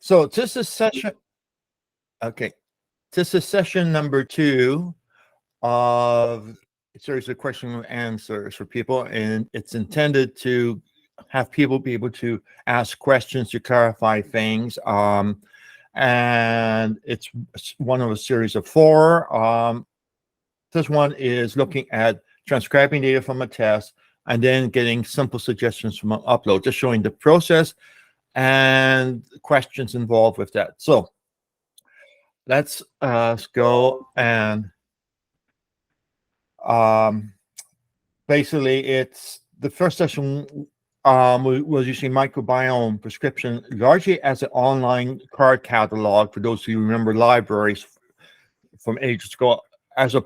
So this is session. Okay, this is session number 2 of a series of question and answers for people, and it's intended to have people be able to ask questions to clarify things. And it's one of a series of 4. This one is looking at transcribing data from a test and then getting simple suggestions from an upload, just showing the process and questions involved with that. So let's go and basically it's the first session was using Microbiome prescription largely as an online card catalog for those who remember libraries from ages ago, as a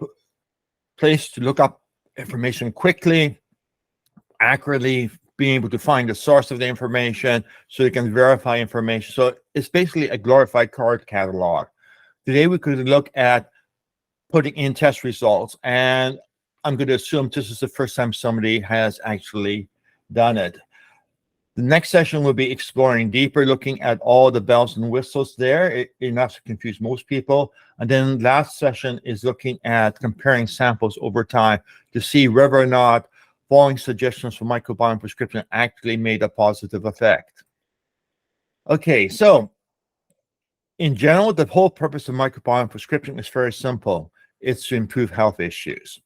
place to look up information quickly, accurately, being able to find the source of the information so you can verify information. So it's basically a glorified card catalog. Today we could look at putting in test results, and I'm going to assume this is the first time somebody has actually done it. The next session will be exploring deeper, looking at all the bells and whistles there, enough to confuse most people. And then last session is looking at comparing samples over time to see whether or not following suggestions for microbiome prescription actually made a positive effect. Okay, so in general, the whole purpose of microbiome prescription is very simple. It's to improve health issues.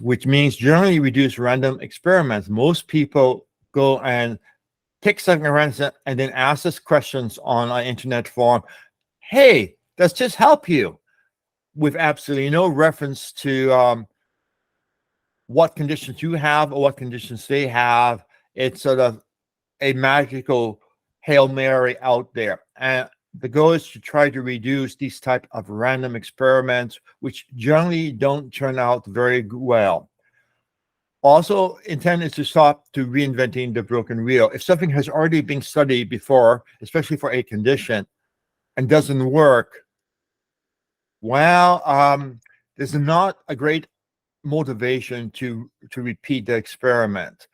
Which means generally reduce random experiments. Most people go and pick something random and then ask us questions on an internet forum. Hey, does this help you? With absolutely no reference to what conditions you have or what conditions they have. It's sort of a magical Hail Mary out there. And the goal is to try to reduce these type of random experiments, which generally don't turn out very well. Also, intent is to stop to reinventing the broken wheel. If something has already been studied before, especially for a condition, and doesn't work, well, there's not a great motivation to repeat the experiment.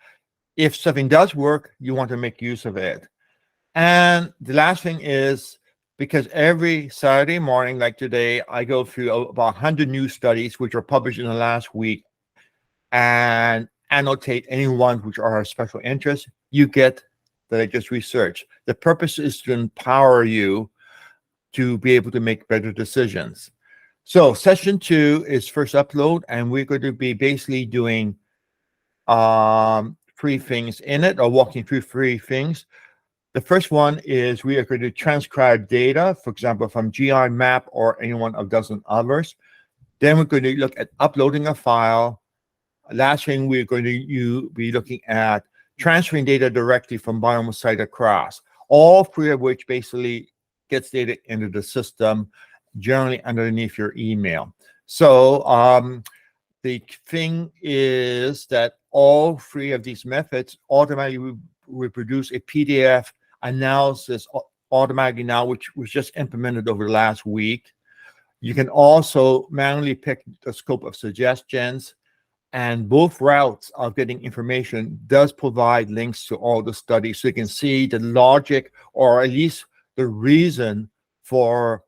If something does work, you want to make use of it. And the last thing is, because every Saturday morning, like today, I go through about 100 new studies which are published in the last week and annotate any ones which are of special interest. You get the latest research. The purpose is to empower you to be able to make better decisions. So session 2 is first upload, and we're going to be basically doing 3 things in it, or walking through 3 things. The first one is we are going to transcribe data, for example, from GI map or any one of dozen others. Then we're going to look at uploading a file. Last thing, we're going to be looking at transferring data directly from biome site across. All 3 of which basically gets data into the system, generally underneath your email. So the thing is that all 3 of these methods automatically will produce a PDF analysis automatically now, which was just implemented over the last week. You can also manually pick the scope of suggestions, and both routes of getting information does provide links to all the studies, so you can see the logic, or at least the reason for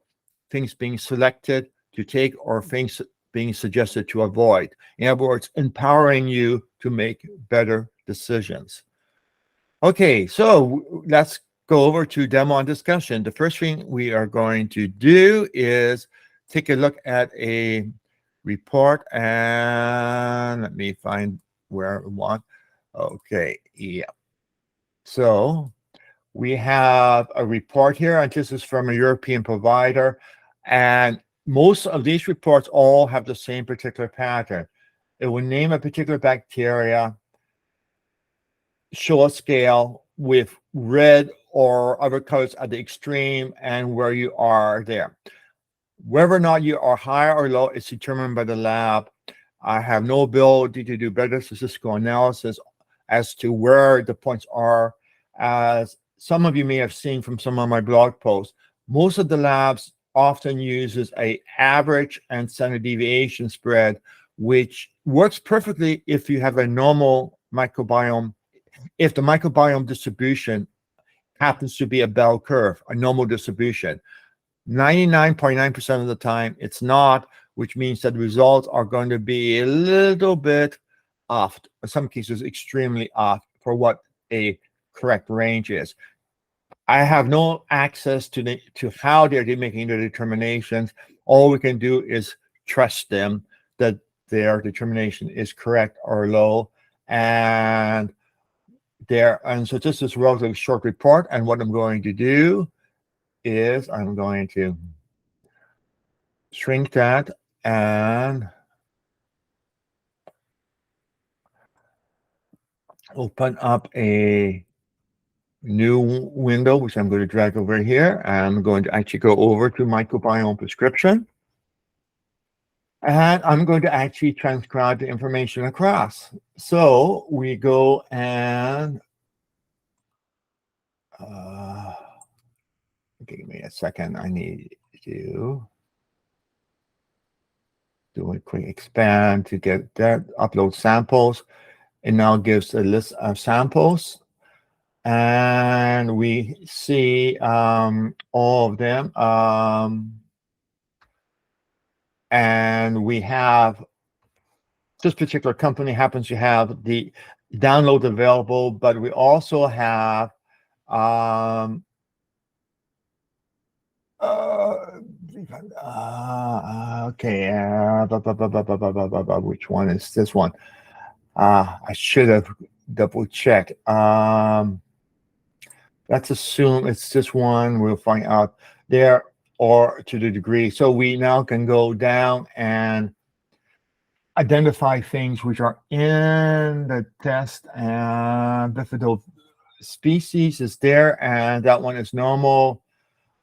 things being selected to take or things being suggested to avoid. In other words, empowering you to make better decisions. Okay, so let's go over to demo and discussion. The first thing we are going to do is take a look at a report, and let me find where I want. Okay, yeah. So we have a report here, and this is from a European provider, and most of these reports all have the same particular pattern. It will name a particular bacteria, show a scale with red or other colors at the extreme, and where you are there. Whether or not you are high or low is determined by the lab. I have no ability to do better statistical analysis as to where the points are. As some of you may have seen from some of my blog posts, most of the labs often uses a average and standard deviation spread, which works perfectly if you have a normal microbiome, if the microbiome distribution happens to be a bell curve, a normal distribution. 99.9% of the time, it's not, which means that the results are going to be a little bit off, in some cases, extremely off for what a correct range is. I have no access to how they're making the determinations. All we can do is trust them that their determination is correct or low. And so this is a relatively short report. And what I'm going to do is I'm going to shrink that and open up a new window, which I'm going to drag over here. I'm going to actually go over to microbiome prescription. And I'm going to actually transcribe the information across. So we go and give me a second. I need to do a quick expand to get that, upload samples. It now gives a list of samples. And we see all of them. And we have, this particular company happens to have the download available, but we also have which one is this one? I should have double checked. Let's assume it's this one. We'll find out there, or to the degree. So we now can go down and identify things which are in the test, and bifidal species is there, and that one is normal.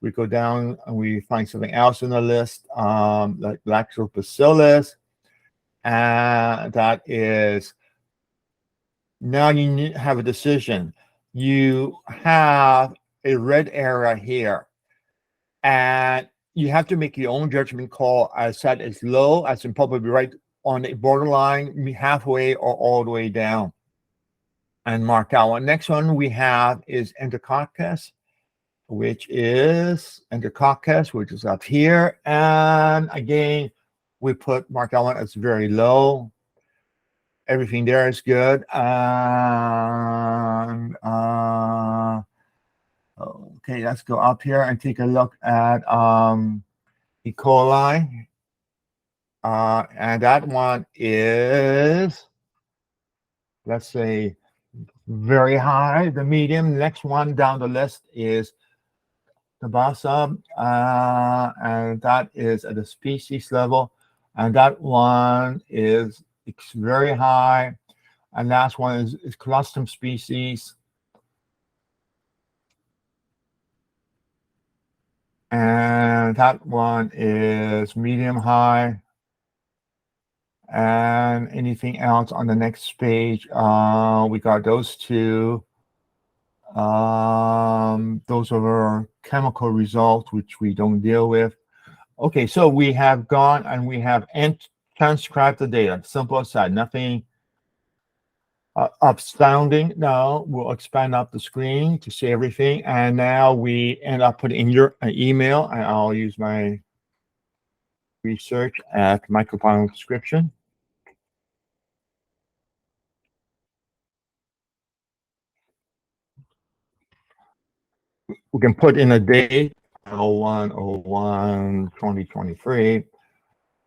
We go down and we find something else in the list, like lactobacillus, and that is, now you have a decision. You have a red area here, and you have to make your own judgment call. I said as low as in probably right on the borderline, halfway or all the way down, and mark that one. Next one we have is Enterococcus, which is up here. And again, we mark that one as very low. Everything there is good. And okay, let's go up here and take a look at E. coli. And that one is, let's say, very high, the medium. Next one down the list is Tabasa, and that is at the species level. And that one is very high. And last one is Colostrum species. And that one is medium high. And anything else on the next page, we got those two. Those are our chemical results, which we don't deal with. Okay, so we have gone and we have transcribed the data. Simple as that, nothing astounding. Now we'll expand up the screen to see everything. And now we end up putting in your email, and I'll use my research at microbiome prescription. We can put in a date, 01/01/2023,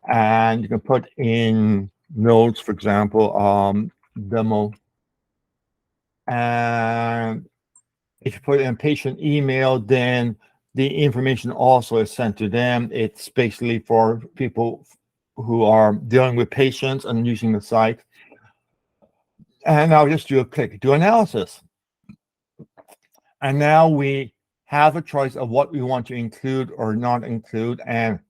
and you can put in notes, for example, demo. And if you put in patient email, then the information also is sent to them. It's basically for people who are dealing with patients and using the site. And I'll just do a click, do analysis. And now we have a choice of what we want to include or not include. And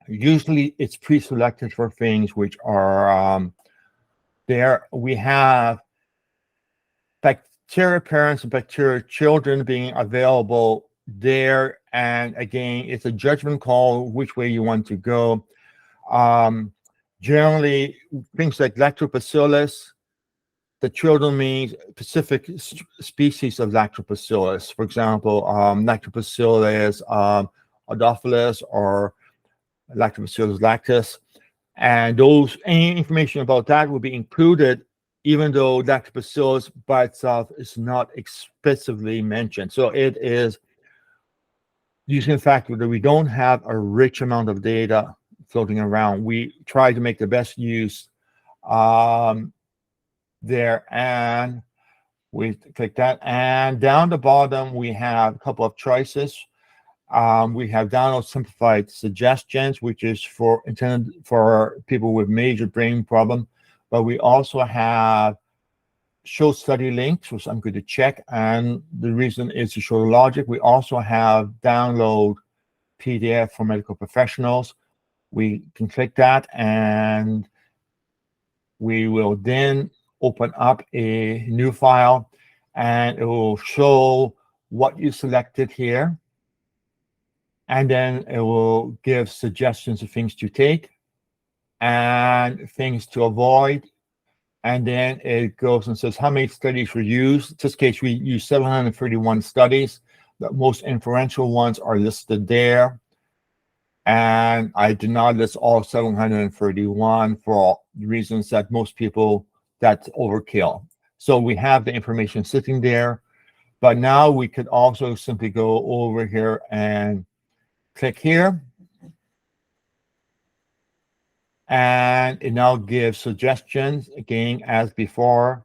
usually it's pre-selected for things which are there. We have bacteria parents and bacteria children being available there. And again, it's a judgment call which way you want to go. Generally, things like lactobacillus the children means specific species of lactobacillus. For example, lactobacillus adophilus or lactobacillus lactis. And any information about that will be included, even though lactobacillus by itself is not explicitly mentioned. So it is using the fact that we don't have a rich amount of data floating around. We try to make the best use there, and we click that. And down the bottom, we have a couple of choices. We have download simplified suggestions, which is intended for people with major brain problem. But we also have show study links, which I'm going to check. And the reason is to show the logic. We also have download PDF for medical professionals. We can click that, and we will then open up a new file, and it will show what you selected here. And then it will give suggestions of things to take and things to avoid. And then it goes and says how many studies were used. In this case, we used 731 studies. The most influential ones are listed there. And I did not list all 731 for reasons that most people, that's overkill. So we have the information sitting there. But now we could also simply go over here and click here, and it now gives suggestions. Again, as before,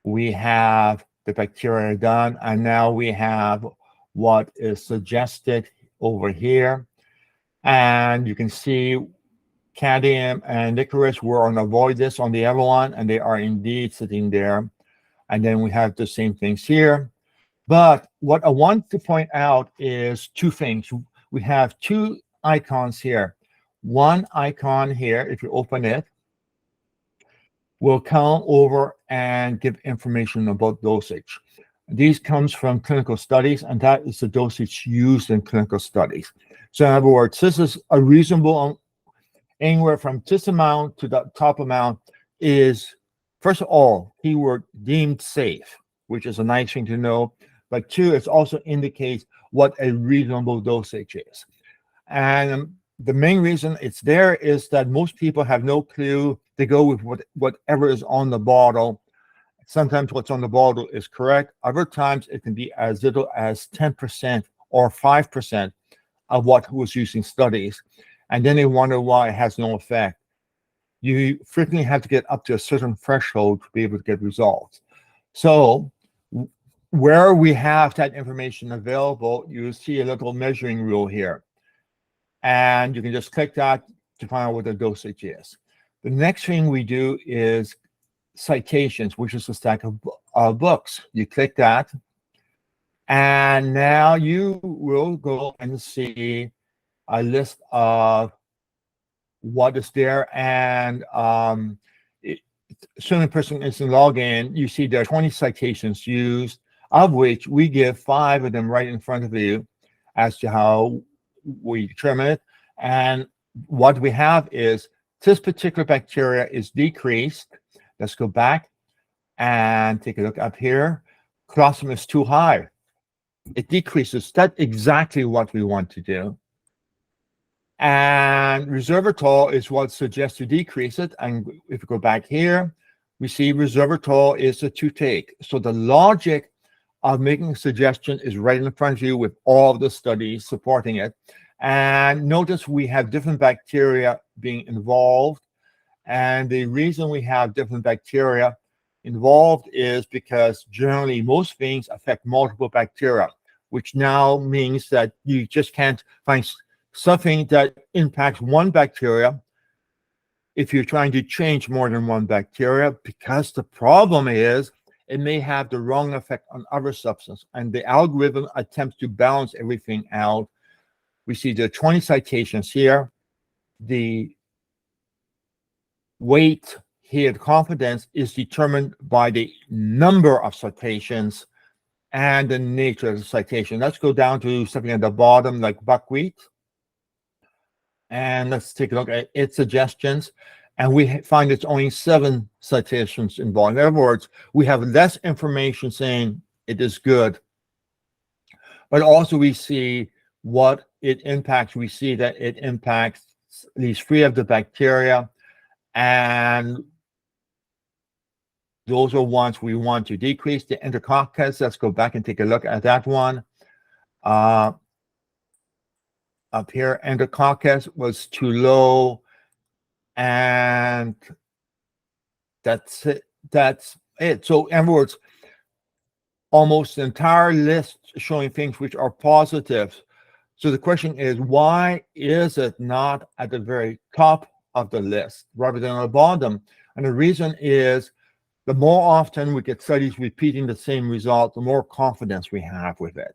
we have the bacteria done, and now we have what is suggested over here. And you can see cadmium and licorice were on avoid this on the other one, and they are indeed sitting there. And then we have the same things here. But what I want to point out is two things. We have two icons here. One icon here, if you open it, will come over and give information about dosage. These comes from clinical studies, and that is the dosage used in clinical studies. So in other words, this is a reasonable, anywhere from this amount to the top amount is, first of all, keyword deemed safe, which is a nice thing to know. But two, it also indicates what a reasonable dosage is. And the main reason it's there is that most people have no clue. They go with whatever is on the bottle. Sometimes what's on the bottle is correct. Other times it can be as little as 10% or 5% of what was used in studies. And then they wonder why it has no effect. You frequently have to get up to a certain threshold to be able to get results. So where we have that information available, you see a little measuring rule here. And you can just click that to find out what the dosage is. The next thing we do is citations, which is a stack of books. You click that, and now you will go and see a list of what is there. And assuming a person is in login, you see there are 20 citations used, of which we give 5 of them right in front of you as to how we determine it. And what we have is this particular bacteria is decreased. Let's go back and take a look up here. Colostrum is too high. It decreases. That's exactly what we want to do. And resveratrol is what suggests to decrease it. And if we go back here, we see resveratrol is a to take. So the logic of making a suggestion is right in front of you with all the studies supporting it. And notice we have different bacteria being involved. And the reason we have different bacteria involved is because generally most things affect multiple bacteria, which now means that you just can't find something that impacts one bacteria if you're trying to change more than one bacteria, because the problem is it may have the wrong effect on other substances, and the algorithm attempts to balance everything out. We see the 20 citations here. The weight here, the confidence, is determined by the number of citations and the nature of the citation. Let's go down to something at the bottom like buckwheat. And let's take a look at its suggestions. and we find it's only 7 citations involved. In other words, we have less information saying it is good, but also we see what it impacts. We see that it impacts at least 3 of the bacteria, and those are ones we want to decrease. The Enterococcus, let's go back and take a look at that one. Up here, Enterococcus was too low, and that's it. So in other words, almost the entire list showing things which are positive. So the question is, why is it not at the very top of the list rather than at the bottom? And the reason is, the more often we get studies repeating the same result, the more confidence we have with it.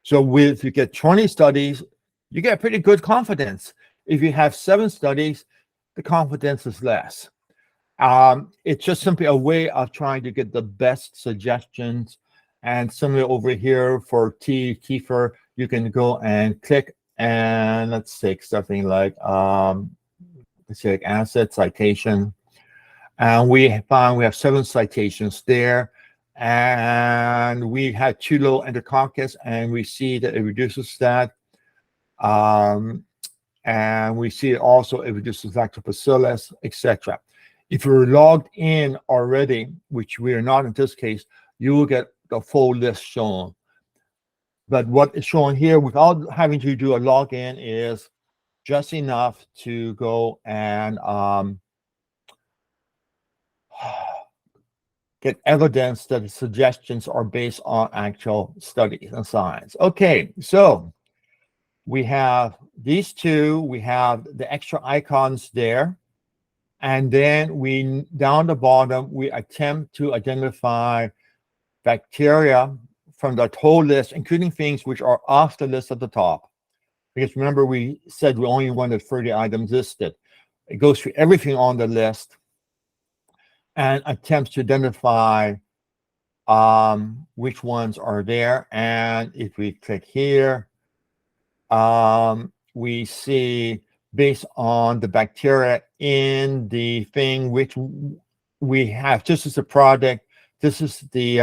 So if you get 20 studies, you get pretty good confidence. If you have 7 studies, the confidence is less. It's just simply a way of trying to get the best suggestions. And similarly over here for kefir, you can go and click, and let's take something like acetic acid citation. And we found we have 7 citations there. And we had too low Enterococcus, and we see that it reduces that. And we see also it reduces lactobacillus, etc. If you're logged in already, which we are not in this case, you will get the full list shown. But what is shown here without having to do a login is just enough to go and get evidence that the suggestions are based on actual studies and science. Okay, so we have these 2, we have the extra icons there, and then we, down the bottom, we attempt to identify bacteria from that whole list, including things which are off the list at the top. Because remember, we said we only wanted 30 items listed. It goes through everything on the list and attempts to identify which ones are there. And if we click here, we see based on the bacteria in the thing which we have. This is the product, this is the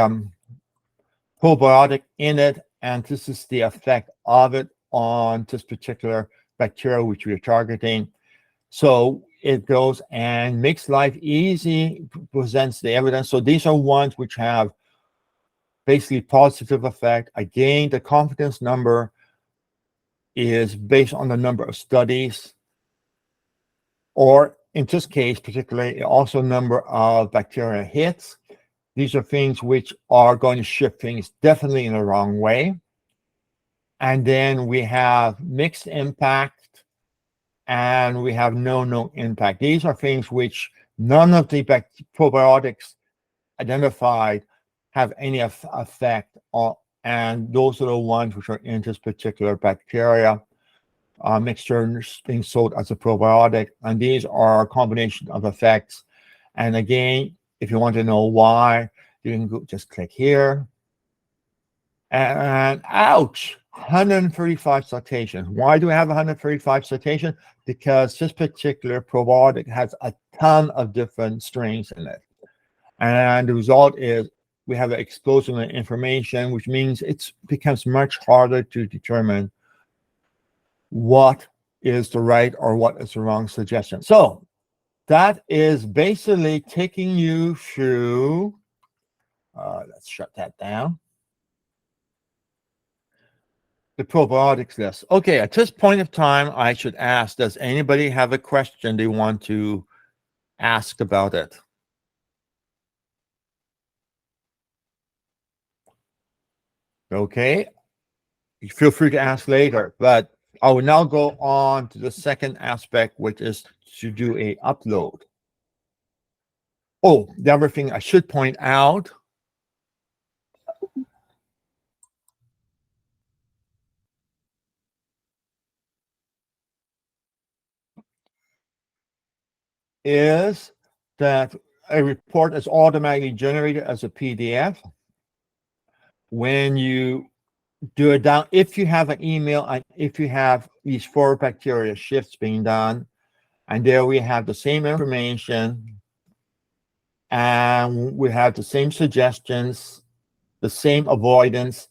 probiotic in it, and this is the effect of it on this particular bacteria which we are targeting. So it goes and makes life easy, presents the evidence. So these are ones which have basically positive effect. Again, the confidence number is based on the number of studies, or in this case particularly, also number of bacteria hits. These are things which are going to shift things definitely in the wrong way. And then we have mixed impact, and we have no impact. These are things which none of the probiotics identified have any effect on, and those are the ones which are in this particular bacteria mixture being sold as a probiotic. And these are a combination of effects. And again, if you want to know why, you can go, just click here. And ouch, 135 citations. Why do we have 135 citations? Because this particular probiotic has a ton of different strains in it. And the result is we have an explosion of information, which means it becomes much harder to determine what is the right or what is the wrong suggestion. So that is basically taking you through, let's shut that down, the probiotics list. Okay, at this point of time, I should ask, does anybody have a question they want to ask about it? Okay, feel free to ask later, but I will now go on to the second aspect, which is to do a upload. Oh, the other thing I should point out is that a report is automatically generated as a PDF when you do it down. If you have an email and if you have these 4 bacteria shifts being done, And there we have the same information, and we have the same suggestions, the same avoidance,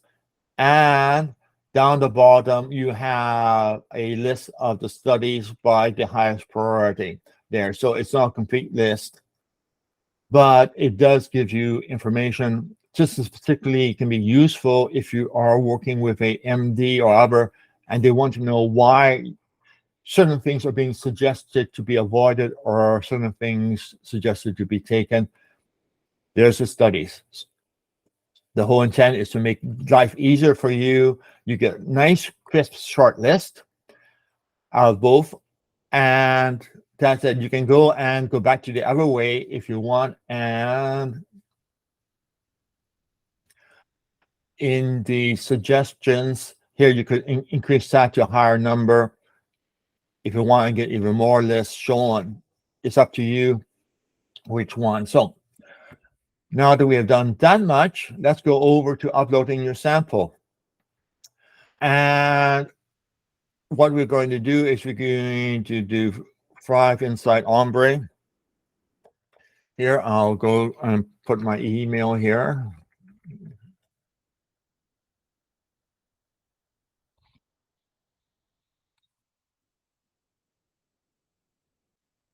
and down the bottom, you have a list of the studies by the highest priority there. So it's not a complete list, but it does give you information. Just as particularly can be useful if you are working with a MD or other, and they want to know why certain things are being suggested to be avoided or certain things suggested to be taken. There's the studies. The whole intent is to make life easier for you. You get a nice, crisp, short list out of both, and that's it. You can go back to the other way if you want, and in the suggestions here, you could increase that to a higher number if you want to get even more lists shown. It's up to you which one. So now that we have done that much, let's go over to uploading your sample. And what we're going to do is we're going to do Thrive Inside Ombre. Here, I'll go and put my email here.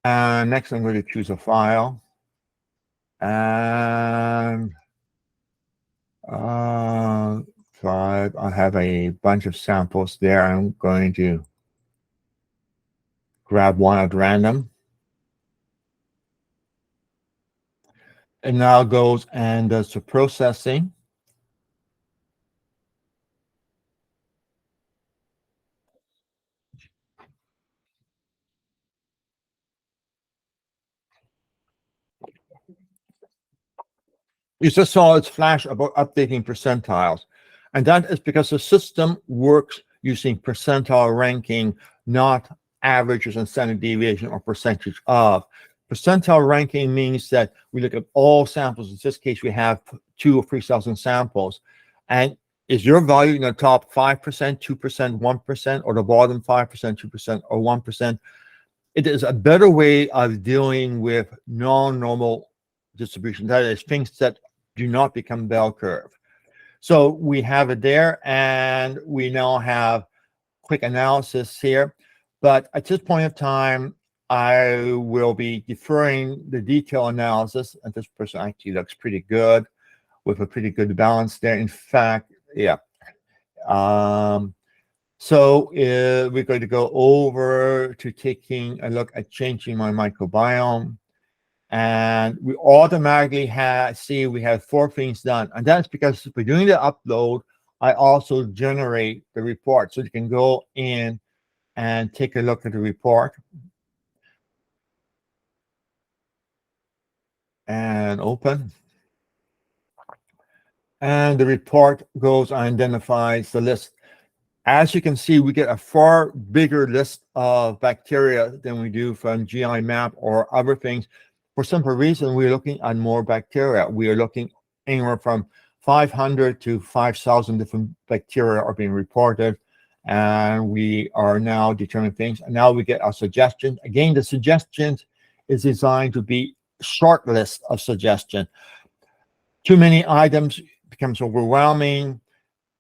And next, I'm going to choose a file. And Thrive, I have a bunch of samples there. I'm going to grab one at random. And now goes and does the processing. You just saw its flash about updating percentiles. And that is because the system works using percentile ranking, not averages and standard deviation or percentage of. Percentile ranking means that we look at all samples. In this case, we have 2,000 or 3,000 samples. And is your value in the top 5%, 2%, 1%, or the bottom 5%, 2%, or 1%? It is a better way of dealing with non-normal distribution. That is, things that do not become bell curve. So we have it there, and we now have quick analysis here. But at this point of time, I will be deferring the detail analysis, and this person actually looks pretty good with a pretty good balance there. In fact, yeah. So we're going to go over to taking a look at changing my microbiome. And we automatically see we have 4 things done. And that's because we're doing the upload. I also generate the report. So you can go in and take a look at the report. And open. And the report goes and identifies the list. As you can see, we get a far bigger list of bacteria than we do from GI map or other things. For simple reason, we're looking at more bacteria. We are looking anywhere from 500 to 5,000 different bacteria are being reported, and we are now determining things. And now we get our suggestions. Again, the suggestions is designed to be short list of suggestion. Too many items becomes overwhelming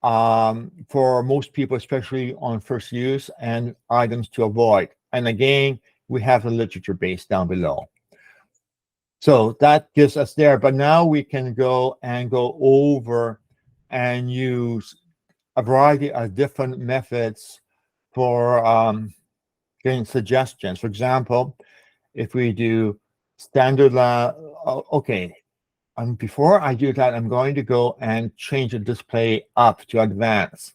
for most people, especially on first use, and items to avoid. And again, we have the literature base down below. So that gives us there, but now we can go over and use a variety of different methods for getting suggestions. For example, if we do standard lab, okay. Before I do that, I'm going to go and change the display up to advanced.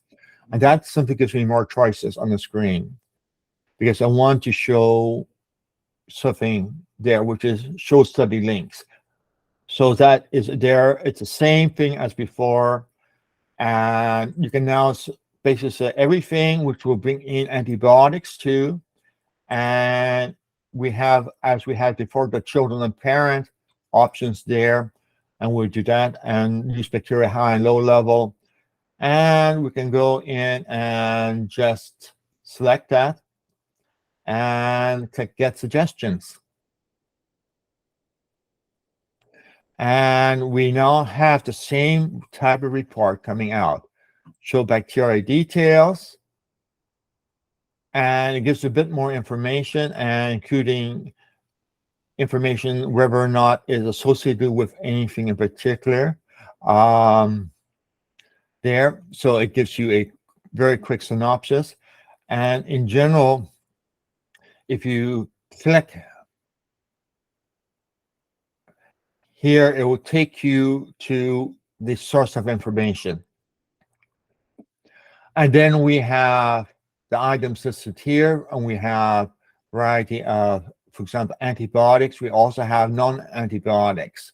And that simply gives me more choices on the screen because I want to show something there, which is show study links. So that is there. It's the same thing as before. And you can now basically say everything, which will bring in antibiotics too. And we have, as we had before, the children and parent options there. And we'll do that and use bacteria high and low level. And we can go in and just select that. and click Get Suggestions. And we now have the same type of report coming out. Show bacteria details, and it gives a bit more information, and including information whether or not is associated with anything in particular there. So it gives you a very quick synopsis. And in general, if you click here, it will take you to the source of information. And then we have the items listed here, and we have a variety of, for example, antibiotics. We also have non-antibiotics.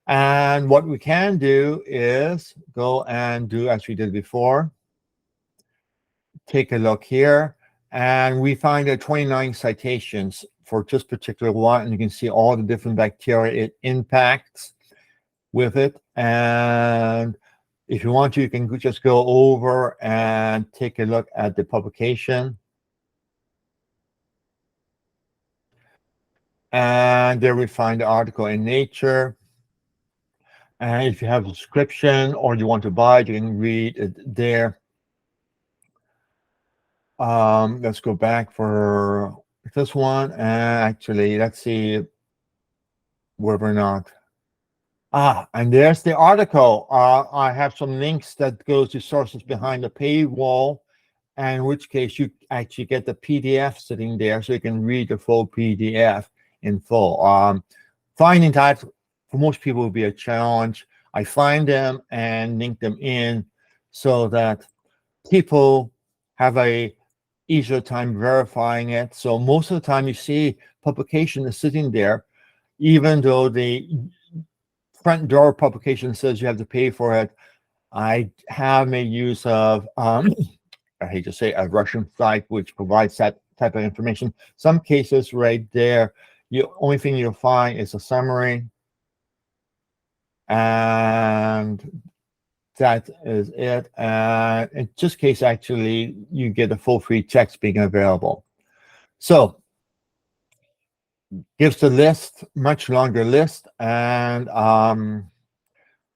And what we can do is go and do as we did before. Take a look here, and we find 29 citations for this particular one, and you can see all the different bacteria it impacts with it. And if you want to, you can just go over and take a look at the publication. And there we find the article in Nature. And if you have a description or you want to buy it, you can read it there. Let's go back for this one. Actually, let's see whether or not. And there's the article. I have some links that goes to sources behind the paywall, and in which case you actually get the PDF sitting there, so you can read the full PDF in full. Finding that for most people will be a challenge. I find them and link them in so that people have a easier time verifying it. So most of the time you see publication is sitting there, even though the front door publication says you have to pay for it. I have made use of, I hate to say, a Russian site which provides that type of information. Some cases right there, the only thing you'll find is a summary, and that is it. And in this case, actually, you get a full free text being available. So gives the list, much longer list, and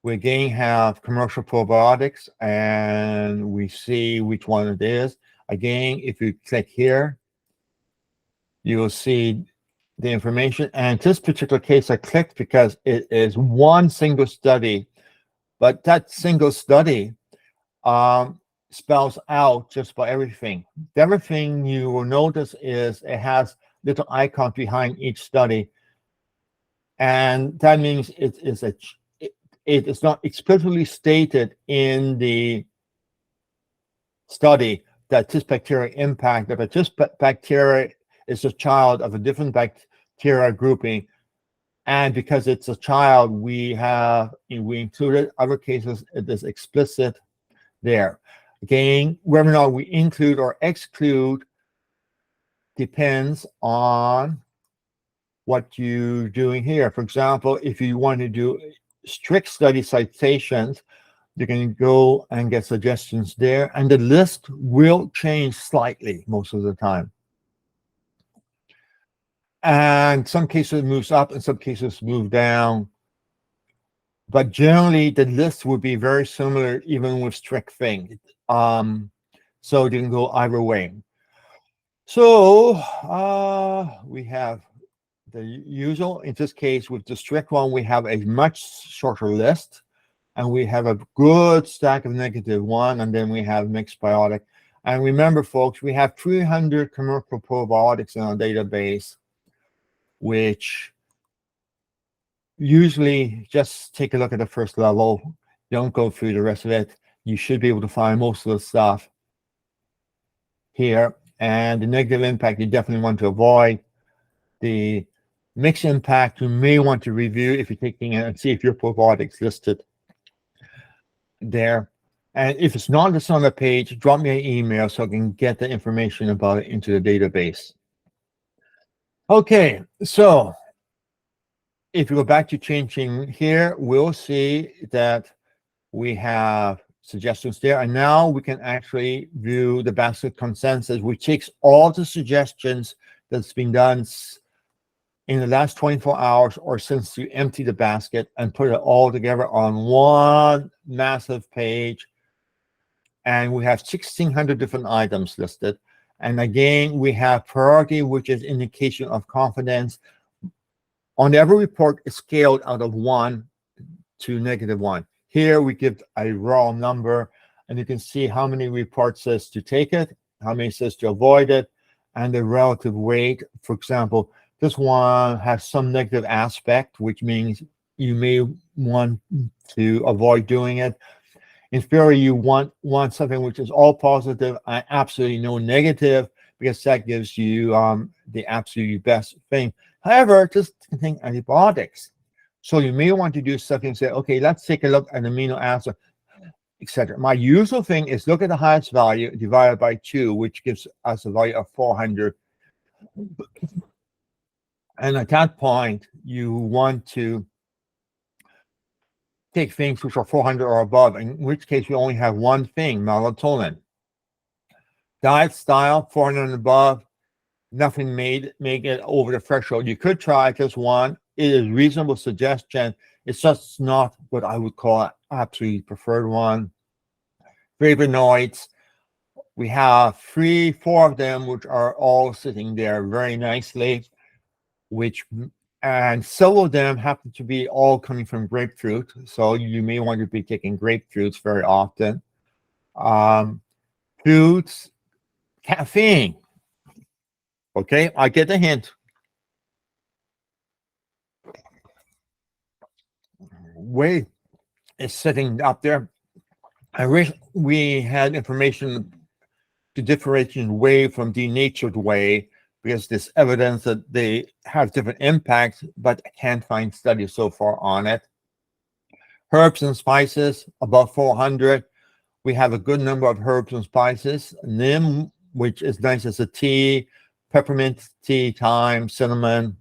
we again have commercial probiotics, and we see which one it is. Again, if you click here, you will see the information. And this particular case, I clicked because it is one single study, but that single study spells out just about everything. The other thing you will notice is it has little icons behind each study, and that means it is not explicitly stated in the study that this bacteria impacted, but this bacteria is a child of a different bacteria grouping, and because it's a child, we included. Other cases it is explicit there. Again, whether or not we include or exclude depends on what you're doing here. For example, if you want to do strict study citations, you can go and get suggestions there, and the list will change slightly most of the time. And some cases it moves up, and some cases move down. But generally, the list would be very similar, even with strict things. So you can go either way. So we have the usual. In this case, with the strict one, we have a much shorter list, and we have a good stack of -1, and then we have mixed biotic. And remember, folks, we have 300 commercial probiotics in our database, which usually just take a look at the first level. Don't go through the rest of it. You should be able to find most of the stuff here. And the negative impact you definitely want to avoid. The mixed impact you may want to review if you're taking it and see if your probiotics listed there. And if it's not listed on the page, drop me an email so I can get the information about it into the database. Okay, so if you go back to changing here, we'll see that we have suggestions there. And now we can actually view the basket consensus, which takes all the suggestions that's been done in the last 24 hours or since you empty the basket and put it all together on one massive page. And we have 1,600 different items listed. And again, we have priority, which is indication of confidence. On every report, it's scaled out of 1 to -1. Here we give a raw number, and you can see how many reports says to take it, how many says to avoid it, and the relative weight. For example, this one has some negative aspect, which means you may want to avoid doing it. In theory, you want something which is all positive and absolutely no negative, because that gives you the absolutely best thing. However, just think antibiotics. So you may want to do something and say, okay, let's take a look at amino acid, etc. My usual thing is look at the highest value divided by 2, which gives us a value of 400. And at that point, you want to take things which are 400 or above, in which case we only have one thing, melatonin. Diet style, 400 and above, nothing make it over the threshold. You could try just one. It is reasonable suggestion. It's just not what I would call absolutely preferred one. Flavonoids, we have 3, 4 of them, which are all sitting there very nicely, and some of them happen to be all coming from grapefruit. So you may want to be taking grapefruits very often. Fruits, caffeine. Okay, I get the hint. Whey is sitting up there. I wish we had information to differentiate whey from denatured whey, because there's evidence that they have different impacts, but I can't find studies so far on it. Herbs and spices, above 400. We have a good number of herbs and spices. Neem, which is nice as a tea, peppermint tea, thyme, cinnamon.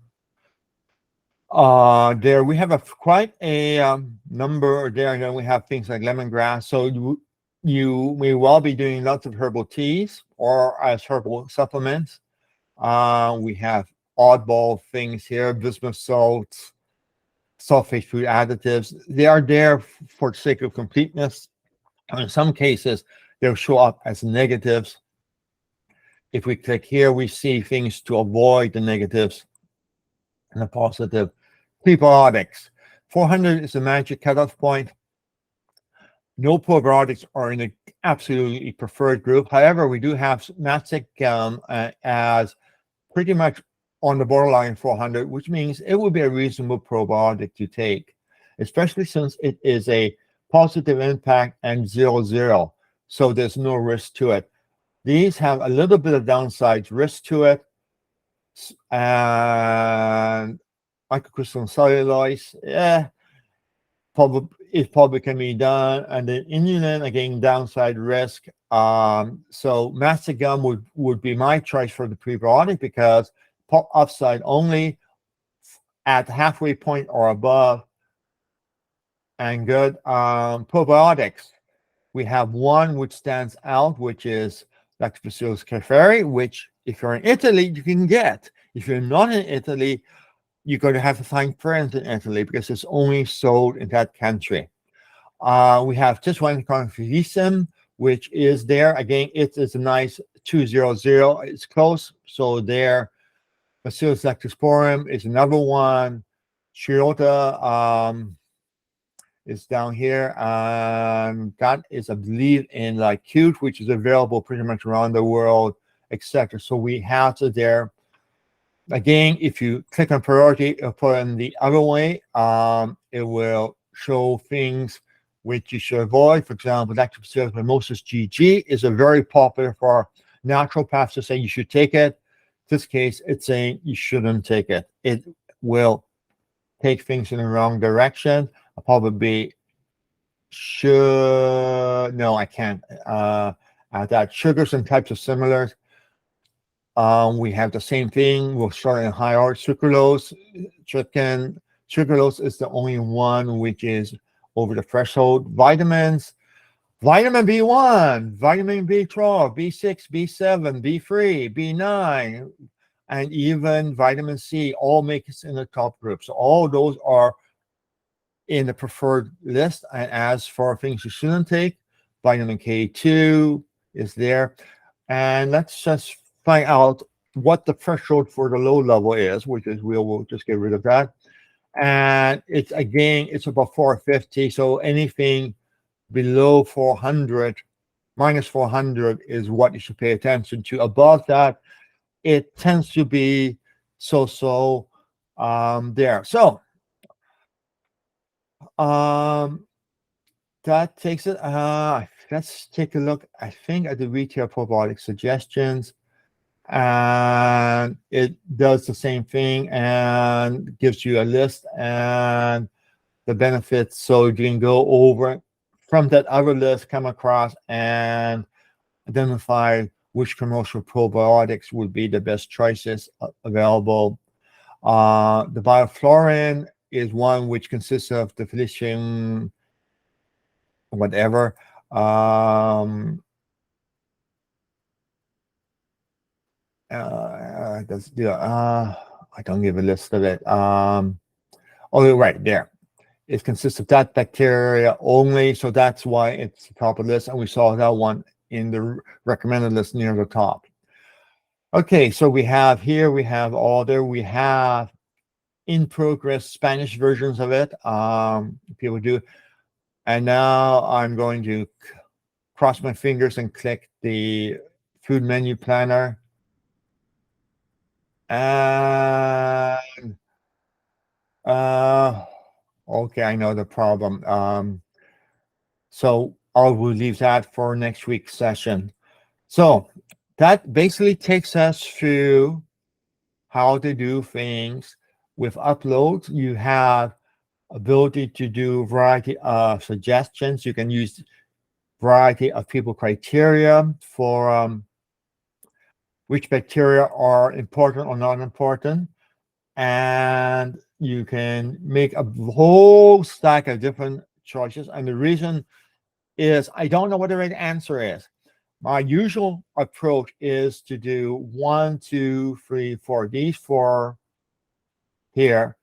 There we have quite a number there, and then we have things like lemongrass. So you may well be doing lots of herbal teas or as herbal supplements. We have oddball things here, bismuth salts, sulfate food additives. They are there for the sake of completeness. In some cases, they'll show up as negatives. If we click here, we see things to avoid the negatives and the positive. Prebiotics. 400 is the magic cutoff point. No probiotics are in the absolutely preferred group. However, we do have mastic as pretty much on the borderline 400, which means it would be a reasonable probiotic to take, especially since it is a positive impact and 0-0. So there's no risk to it. These have a little bit of downside risk to it. And microcrystalline cellulose, it probably can be done. And then inulin, again, downside risk. So mastic gum would be my choice for the prebiotic, because upside only at halfway point or above, and good. Probiotics, we have one which stands out, which is Lactobacillus cereus, which if you're in Italy, you can get. If you're not in Italy, you're going to have to find friends in Italy, because it's only sold in that country. We have just one confusion, which is there. Again, it is a nice 200. It's close. So there, Bacillus lactosporum is another one. Chiota is down here. That is, I believe, in like Cute, which is available pretty much around the world, etc. So we have to there. Again, if you click on priority, it'll put in the other way. It will show things which you should avoid. For example, Lactobacillus mimosus GG is a very popular for naturopaths to say you should take it. In this case, it's saying you shouldn't take it. It will take things in the wrong direction. I'll probably no, I can't add that. Sugars and types of similars. We have the same thing. We'll start in high order. Sucralose, sucralose is the only one which is over the threshold. Vitamins, Vitamin B1, vitamin B12, B6, B7, B3, B9, and even vitamin C all make it in the top group. So all those are in the preferred list. And as for things you shouldn't take, vitamin K2 is there. And let's just find out what the threshold for the low level is, which is we'll just get rid of that. And it's again, it's about 450. So anything below 400, minus 400 is what you should pay attention to. Above that, it tends to be so there. So that takes it. Let's take a look, I think, at the retail probiotic suggestions. And it does the same thing and gives you a list and the benefits. So you can go over from that other list, come across and identify which commercial probiotics would be the best choices available. The bioflorin is one which consists of the Felician whatever. I don't give a list of it. Oh, right there. It consists of that bacteria only, so that's why it's the top of the list, and we saw that one in the recommended list near the top. Okay, so we have here, we have order, we have in progress Spanish versions of it. People do. And now I'm going to cross my fingers and click the food menu planner. And okay, I know the problem. So I will leave that for next week's session. So that basically takes us through how to do things with uploads. You have ability to do a variety of suggestions. You can use variety of people criteria for which bacteria are important or not important. And you can make a whole stack of different choices. And the reason is I don't know what the right answer is. My usual approach is to do 1, 2, 3, 4. These 4 here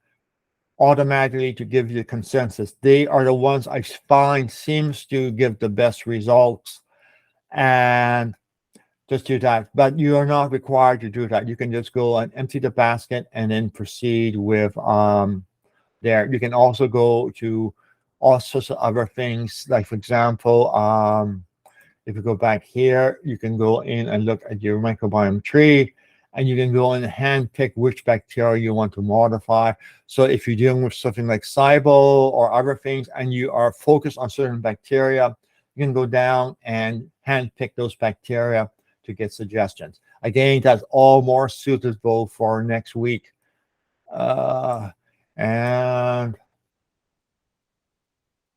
automatically to give you the consensus. They are the ones I find seems to give the best results. And just do that. But you are not required to do that. You can just go and empty the basket and then proceed with there. You can also go to all sorts of other things. Like, for example, if you go back here, you can go in and look at your microbiome tree, and you can go and hand pick which bacteria you want to modify. So if you're dealing with something like SIBO or other things, and you are focused on certain bacteria, you can go down and hand pick those bacteria to get suggestions. Again, that's all more suitable for next week. And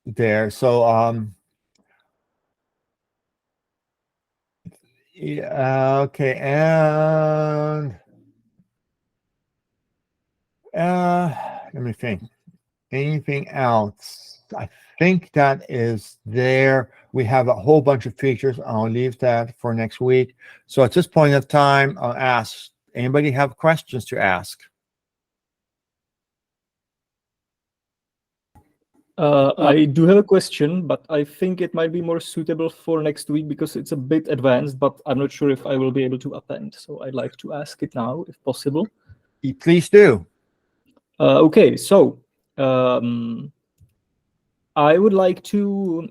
there, so yeah, okay, and let me think. Anything else? I think that is there. We have a whole bunch of features. I'll leave that for next week. So at this point of time, I'll ask, anybody have questions to ask? I do have a question, but I think it might be more suitable for next week because it's a bit advanced, but I'm not sure if I will be able to attend. So I'd like to ask it now, if possible. Please do. Okay, so I would like to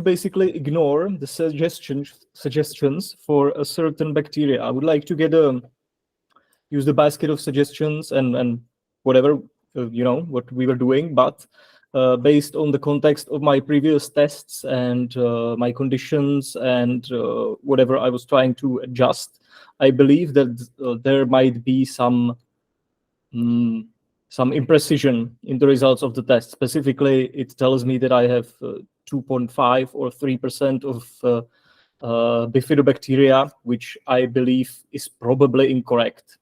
basically ignore the suggestions for a certain bacteria. I would like to get use the basket of suggestions and whatever what we were doing, but based on the context of my previous tests and my conditions and whatever I was trying to adjust, I believe that there might be some imprecision in the results of the test. Specifically, it tells me that I have 2.5 or 3% of bifidobacteria, which I believe is probably incorrect.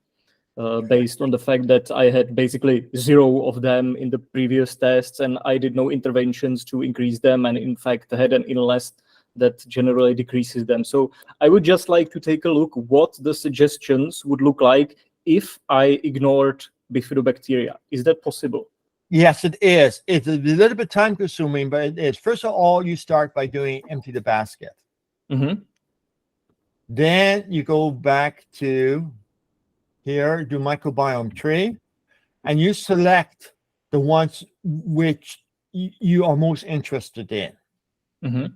based on the fact that I had basically 0 of them in the previous tests, and I did no interventions to increase them, and in fact had an illness that generally decreases them. So I would just like to take a look what the suggestions would look like if I ignored bifidobacteria. Is that possible? Yes, it is. It's a little bit time consuming, but it is. First of all, you start by doing empty the basket. Mm-hmm. Then you go back to here, do microbiome tree, and you select the ones which you are most interested in. Mm-hmm.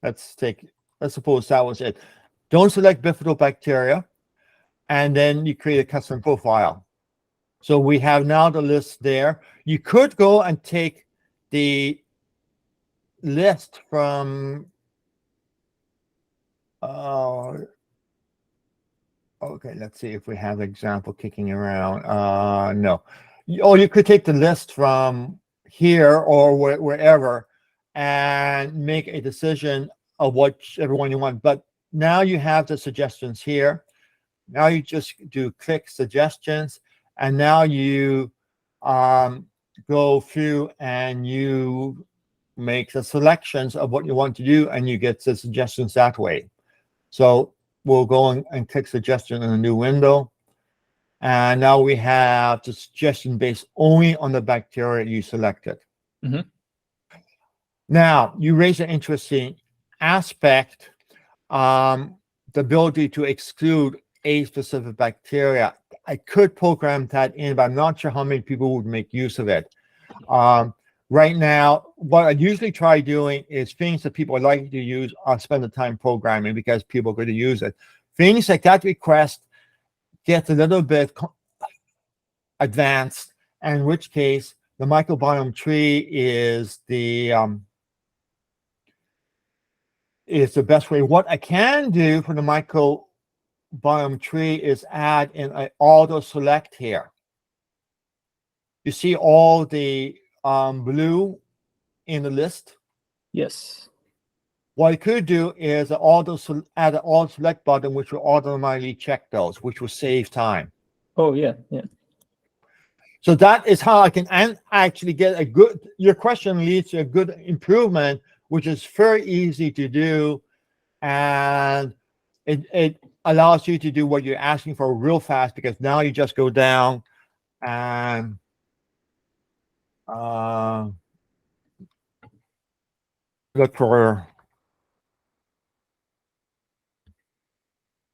Let's suppose that was it. Don't select bifidobacteria, and then you create a custom profile. So we have now the list there. You could go and take the list from okay, let's see if we have an example kicking around. No. You could take the list from here or wherever and make a decision of whichever one you want. But now you have the suggestions here. Now you just do click suggestions, and now you go through and you make the selections of what you want to do, and you get the suggestions that way. So we'll go and click suggestion in a new window. And now we have the suggestion based only on the bacteria you selected. Mm-hmm. Now, you raise an interesting aspect, the ability to exclude a specific bacteria. I could program that in, but I'm not sure how many people would make use of it. Right now, what I usually try doing is things that people like to use, I'll spend the time programming because people are going to use it. Things like that request gets a little bit advanced, in which case the microbiome tree is the best way. What I can do for the microbiome tree is add in an auto select here. You see all the blue in the list? Yes. What I could do is add an auto select button, which will automatically check those, which will save time. Oh, yeah, yeah. So that is how I can actually get a good, your question leads to a good improvement, which is very easy to do. And it allows you to do what you're asking for real fast, because now you just go down and look for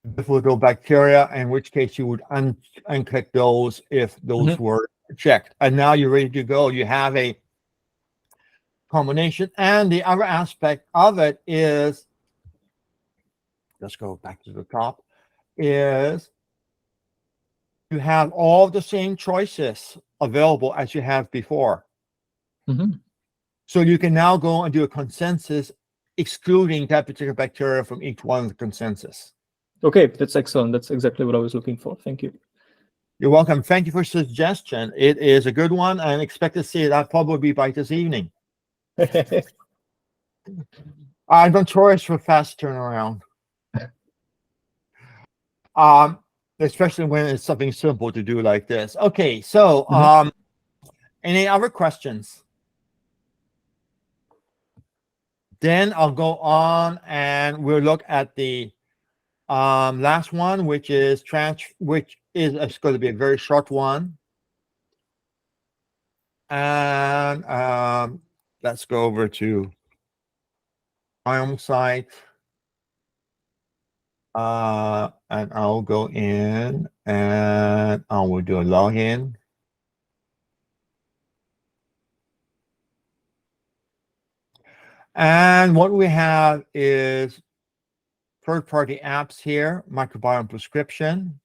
bifidobacteria, in which case you would unclick those if those were checked. And now you're ready to go. You have a combination. And the other aspect of it is, let's go back to the top, is you have all the same choices available as you have before. Mm-hmm. So you can now go and do a consensus, excluding that particular bacteria from each one of the consensus. Okay, that's excellent. That's exactly what I was looking for. Thank you. You're welcome. Thank you for the suggestion. It is a good one, and expect to see it. I'll probably be by this evening. I'm notorious for fast turnaround. Especially when it's something simple to do like this. Okay, so any other questions? Then I'll go on and we'll look at the last one, which is it's going to be a very short one. And let's go over to biome site. And I'll go in and I will do a login. And what we have is third-party apps here, microbiome prescription.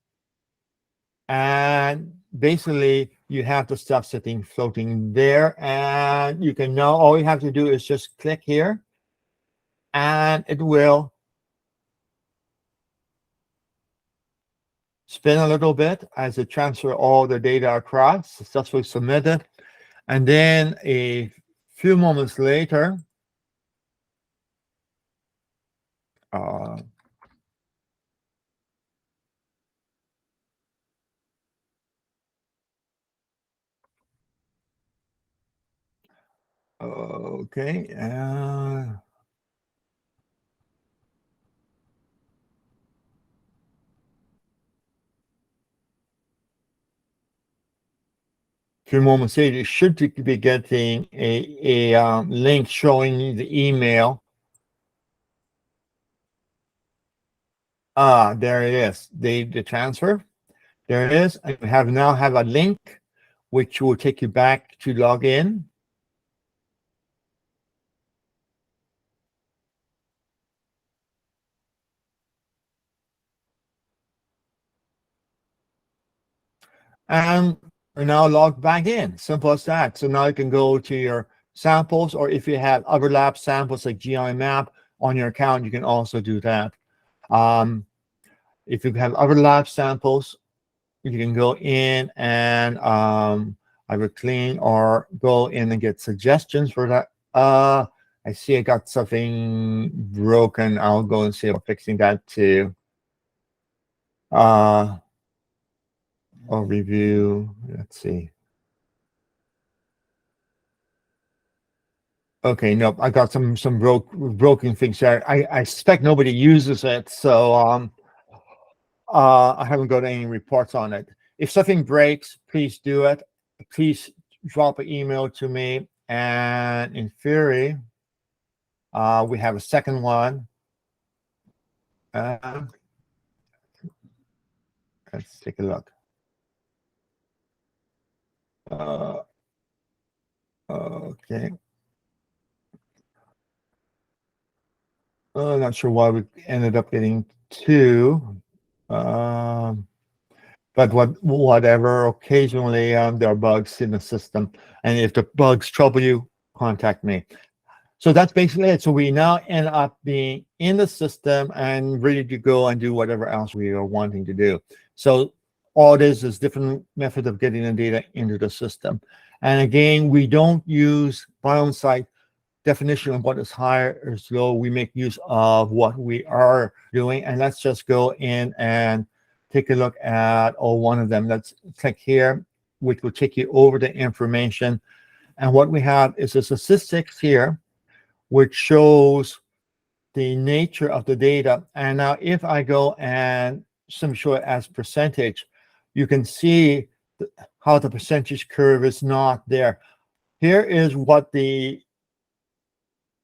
And basically you have the stuff sitting floating there, and you can know all you have to do is just click here and it will spin a little bit as it transfers all the data across, successfully submitted. And then a few moments later, Okay. Few moments later, you should be getting a link showing you the email. There it is. The transfer. There it is. I now have a link which will take you back to log in. And we're now logged back in. Simple as that. So now you can go to your samples, or if you have other lab samples like GI map on your account, you can also do that. If you have other lab samples, you can go in and either clean or go in and get suggestions for that. I see I got something broken. I'll go and see about fixing that too. Or review. Let's see. Okay, nope. I got some broken things there. I suspect nobody uses it, so I haven't got any reports on it. If something breaks, please do it. Please drop an email to me. And in theory, we have a second one. Let's take a look. Okay. I'm not sure why we ended up getting two. But whatever. Occasionally, there are bugs in the system, and if the bugs trouble you, contact me. So that's basically it. So we now end up being in the system and ready to go and do whatever else we are wanting to do. So all this is different method of getting the data into the system. And again, we don't use BioInsight definition of what is high or low. We make use of what we are doing. And let's just go in and take a look at one of them. Let's click here, which will take you over the information. And what we have is the statistics here, which shows the nature of the data. And now if I go and show it as percentage, you can see how the percentage curve is not there. Here is what the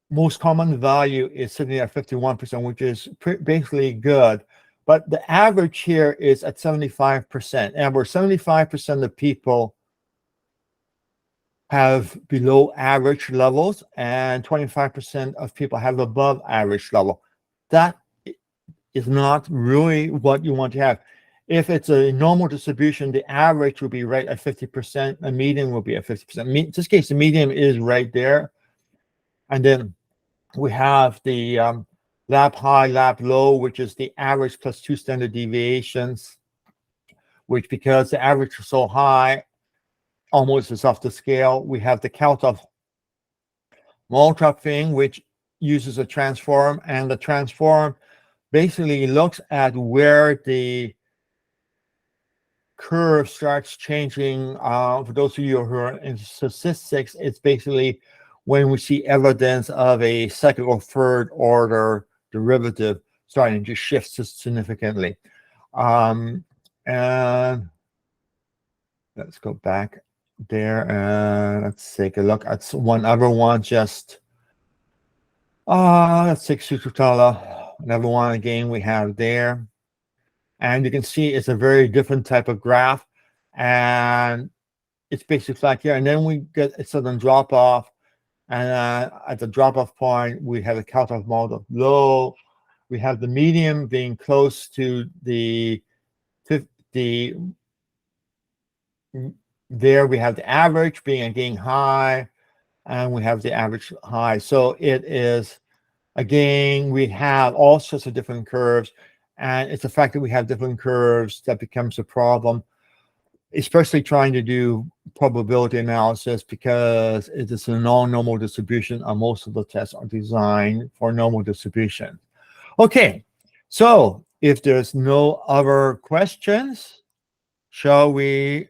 most common value is, sitting at 51%, which is basically good. But the average here is at 75%. And where 75% of people have below average levels and 25% of people have above average level. That is not really what you want to have. If it's a normal distribution, the average will be right at 50%, a median will be at 50%. In this case, the median is right there. And then we have the lab high, lab low, which is the average plus 2 standard deviations, which because the average is so high, almost is off the scale. We have the count of multi thing, which uses a transform, and the transform basically looks at where the curve starts changing. For those of you who are in statistics, it's basically when we see evidence of a second or third order derivative starting to shift significantly. And let's go back there and let's take a look at one other one. Just let's take Sutratala. Another one again we have there. And you can see it's a very different type of graph. And it's basically like here. And then we get a sudden drop off. And at the drop off point, we have a cutoff mode of low. We have the medium being close to the 50. There we have the average being again high, and we have the average high. So it is, again, we have all sorts of different curves, and it's the fact that we have different curves that becomes a problem, especially trying to do probability analysis, because it is a non-normal distribution, and most of the tests are designed for normal distribution. Okay, so if there's no other questions, shall we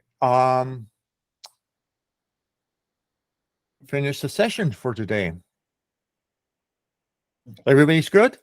finish the session for today. Everybody's good?